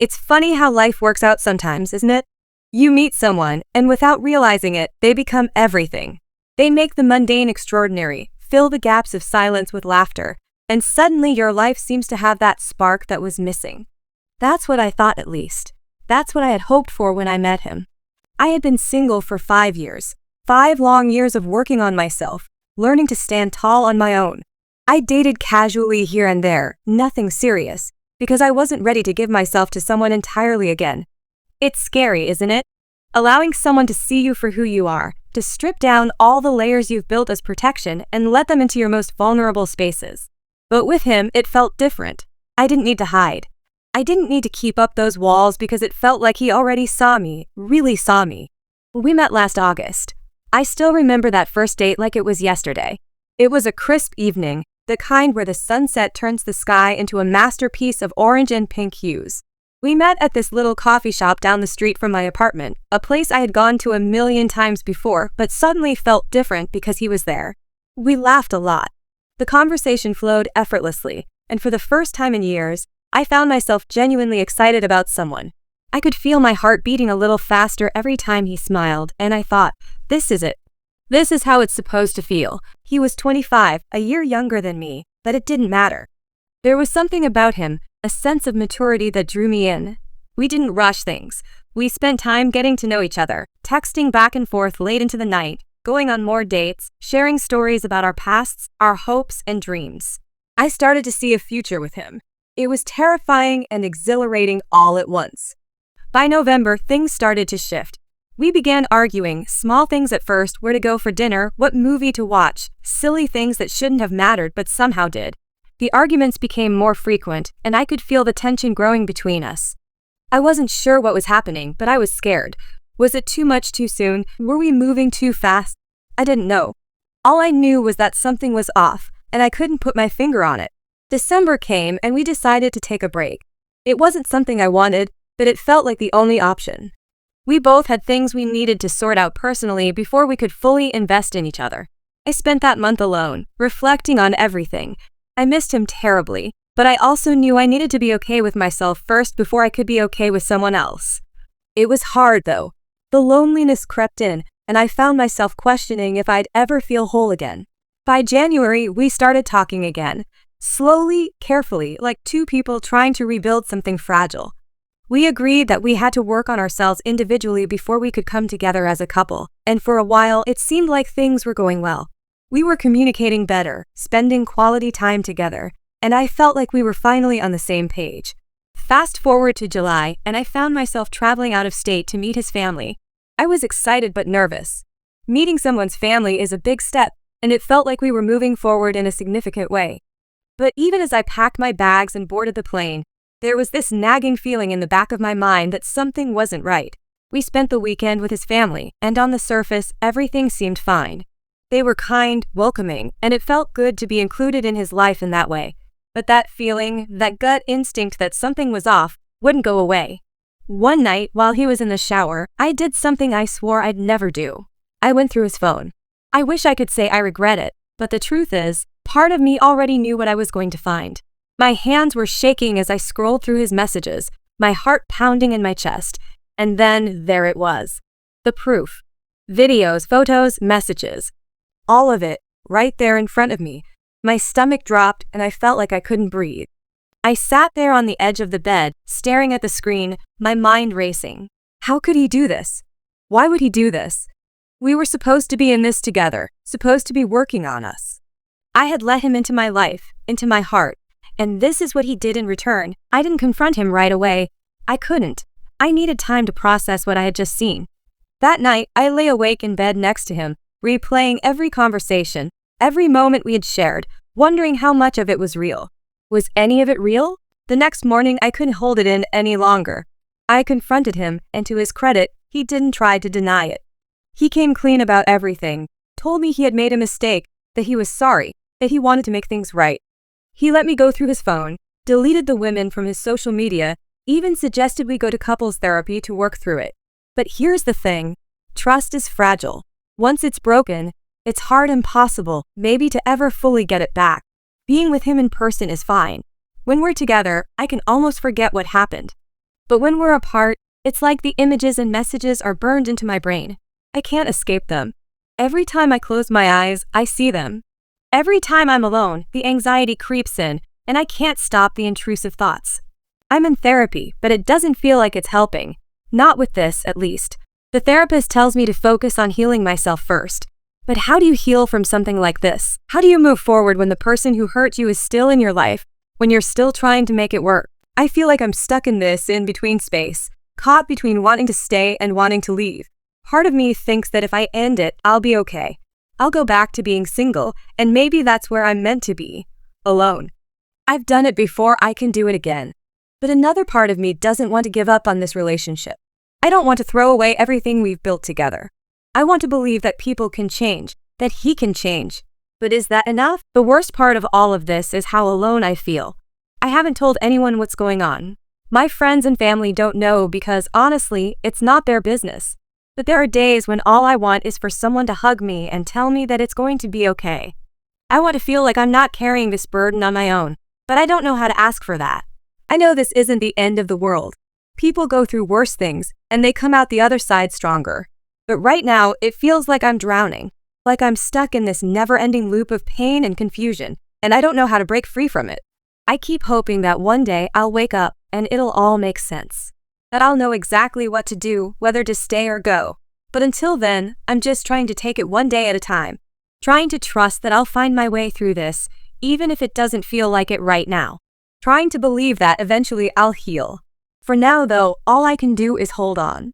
It's funny how life works out sometimes, isn't it? You meet someone, and without realizing it, they become everything. They make the mundane extraordinary, fill the gaps of silence with laughter, and suddenly your life seems to have that spark that was missing. That's what I thought, at least. That's what I had hoped for when I met him. I had been single for 5 years, 5 long years of working on myself, learning to stand tall on my own. I dated casually here and there, nothing serious, because I wasn't ready to give myself to someone entirely again. It's scary, isn't it? Allowing someone to see you for who you are, to strip down all the layers you've built as protection and let them into your most vulnerable spaces. But with him, it felt different. I didn't need to hide. I didn't need to keep up those walls because it felt like he already saw me, really saw me. We met last August. I still remember that first date like it was yesterday. It was a crisp evening, the kind where the sunset turns the sky into a masterpiece of orange and pink hues. We met at this little coffee shop down the street from my apartment, a place I had gone to a million times before but suddenly felt different because he was there. We laughed a lot. The conversation flowed effortlessly, and for the first time in years, I found myself genuinely excited about someone. I could feel my heart beating a little faster every time he smiled, and I thought, this is it. This is how it's supposed to feel. He was 25, a year younger than me, but it didn't matter. There was something about him, a sense of maturity that drew me in. We didn't rush things. We spent time getting to know each other, texting back and forth late into the night, going on more dates, sharing stories about our pasts, our hopes, and dreams. I started to see a future with him. It was terrifying and exhilarating all at once. By November, things started to shift. We began arguing, small things at first, where to go for dinner, what movie to watch, silly things that shouldn't have mattered but somehow did. The arguments became more frequent, and I could feel the tension growing between us. I wasn't sure what was happening, but I was scared. Was it too much too soon? Were we moving too fast? I didn't know. All I knew was that something was off, and I couldn't put my finger on it. December came, and we decided to take a break. It wasn't something I wanted, but it felt like the only option. We both had things we needed to sort out personally before we could fully invest in each other. I spent that month alone, reflecting on everything. I missed him terribly, but I also knew I needed to be okay with myself first before I could be okay with someone else. It was hard, though. The loneliness crept in, and I found myself questioning if I'd ever feel whole again. By January, we started talking again. Slowly, carefully, like two people trying to rebuild something fragile. We agreed that we had to work on ourselves individually before we could come together as a couple, and for a while it seemed like things were going well. We were communicating better, spending quality time together, and I felt like we were finally on the same page. Fast forward to July, and I found myself traveling out of state to meet his family. I was excited but nervous. Meeting someone's family is a big step, and it felt like we were moving forward in a significant way. But even as I packed my bags and boarded the plane, there was this nagging feeling in the back of my mind that something wasn't right. We spent the weekend with his family, and on the surface, everything seemed fine. They were kind, welcoming, and it felt good to be included in his life in that way. But that feeling, that gut instinct that something was off, wouldn't go away. One night, while he was in the shower, I did something I swore I'd never do. I went through his phone. I wish I could say I regret it, but the truth is, part of me already knew what I was going to find. My hands were shaking as I scrolled through his messages, my heart pounding in my chest, and then there it was. The proof. Videos, photos, messages. All of it, right there in front of me. My stomach dropped and I felt like I couldn't breathe. I sat there on the edge of the bed, staring at the screen, my mind racing. How could he do this? Why would he do this? We were supposed to be in this together, supposed to be working on us. I had let him into my life, into my heart. And this is what he did in return. I didn't confront him right away. I couldn't. I needed time to process what I had just seen. That night, I lay awake in bed next to him, replaying every conversation, every moment we had shared, wondering how much of it was real. Was any of it real? The next morning, I couldn't hold it in any longer. I confronted him, and to his credit, he didn't try to deny it. He came clean about everything, told me he had made a mistake, that he was sorry, that he wanted to make things right. He let me go through his phone, deleted the women from his social media, even suggested we go to couples therapy to work through it. But here's the thing. Trust is fragile. Once it's broken, it's hard and impossible, maybe to ever fully get it back. Being with him in person is fine. When we're together, I can almost forget what happened. But when we're apart, it's like the images and messages are burned into my brain. I can't escape them. Every time I close my eyes, I see them. Every time I'm alone, the anxiety creeps in, and I can't stop the intrusive thoughts. I'm in therapy, but it doesn't feel like it's helping. Not with this, at least. The therapist tells me to focus on healing myself first. But how do you heal from something like this? How do you move forward when the person who hurt you is still in your life, when you're still trying to make it work? I feel like I'm stuck in this in-between space, caught between wanting to stay and wanting to leave. Part of me thinks that if I end it, I'll be okay. I'll go back to being single, and maybe that's where I'm meant to be. Alone. I've done it before, I can do it again. But another part of me doesn't want to give up on this relationship. I don't want to throw away everything we've built together. I want to believe that people can change, that he can change. But is that enough? The worst part of all of this is how alone I feel. I haven't told anyone what's going on. My friends and family don't know because, honestly, it's not their business. But there are days when all I want is for someone to hug me and tell me that it's going to be okay. I want to feel like I'm not carrying this burden on my own, but I don't know how to ask for that. I know this isn't the end of the world. People go through worse things, and they come out the other side stronger. But right now, it feels like I'm drowning, like I'm stuck in this never-ending loop of pain and confusion, and I don't know how to break free from it. I keep hoping that one day I'll wake up and it'll all make sense. That I'll know exactly what to do, whether to stay or go. But until then, I'm just trying to take it one day at a time. Trying to trust that I'll find my way through this, even if it doesn't feel like it right now. Trying to believe that eventually I'll heal. For now though, all I can do is hold on.